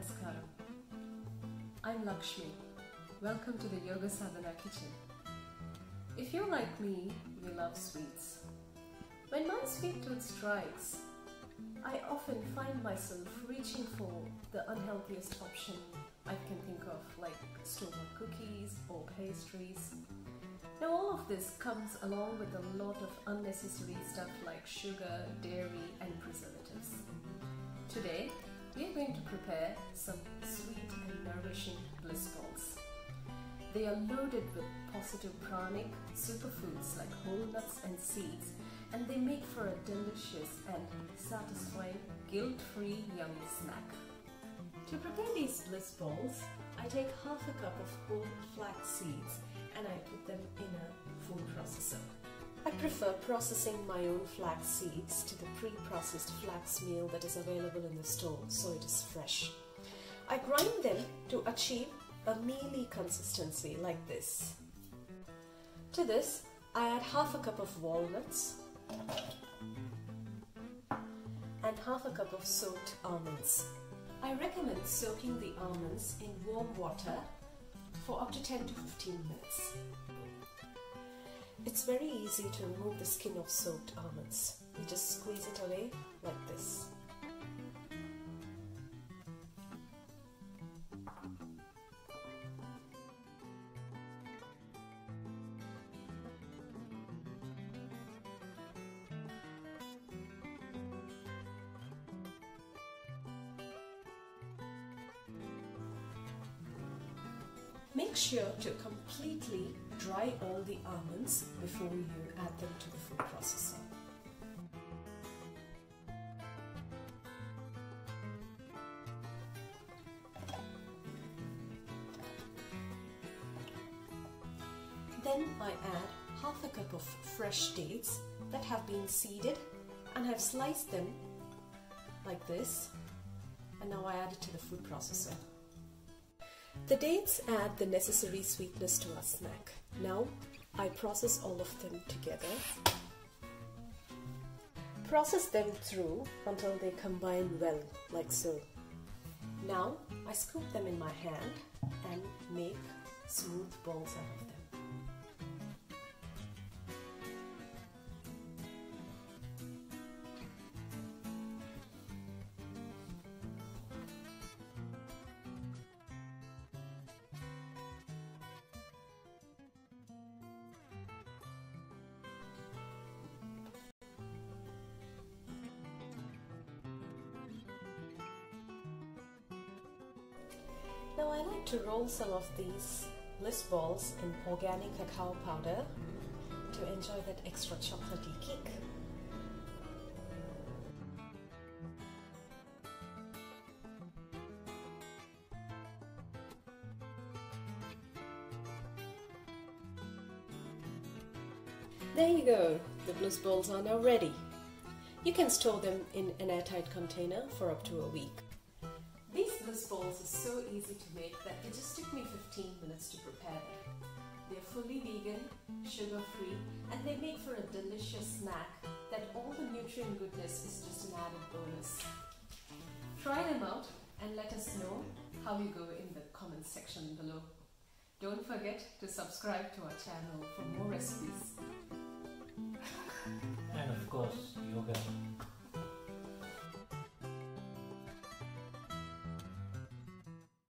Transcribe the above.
Namaskaram. I'm Lakshmi. Welcome to the Yoga Sadhana kitchen. If you're like me, you love sweets. When my sweet tooth strikes, I often find myself reaching for the unhealthiest option I can think of, like store-bought cookies or pastries. Now all of this comes along with a lot of unnecessary stuff like sugar, dairy and preservatives. Today, we are going to prepare some sweet and nourishing Bliss balls. They are loaded with positive pranic superfoods like whole nuts and seeds, and they make for a delicious and satisfying, guilt-free yummy snack. To prepare these Bliss balls, I take half a cup of whole flax seeds and I put them in a food processor. I prefer processing my own flax seeds to the pre-processed flax meal that is available in the store, so it is fresh. I grind them to achieve a mealy consistency like this. To this, I add half a cup of walnuts and half a cup of soaked almonds. I recommend soaking the almonds in warm water for up to 10 to 15 minutes. It's very easy to remove the skin of soaked almonds. You just squeeze it away like this. Make sure to completely dry all the almonds before you add them to the food processor. Then I add half a cup of fresh dates that have been seeded and have sliced them like this, and now I add it to the food processor. The dates add the necessary sweetness to our snack. Now I process all of them together. Process them through until they combine well, like so. Now I scoop them in my hand and make smooth balls out of them. Now I like to roll some of these Bliss balls in organic cacao powder to enjoy that extra chocolatey kick. There you go, the Bliss balls are now ready. You can store them in an airtight container for up to a week. These Bliss balls are so easy to make that it just took me 15 minutes to prepare them. They're fully vegan, sugar-free, and they make for a delicious snack that all the nutrient goodness is just an added bonus. Try them out and let us know how you go in the comments section below. Don't forget to subscribe to our channel for more recipes. And of course, yoga.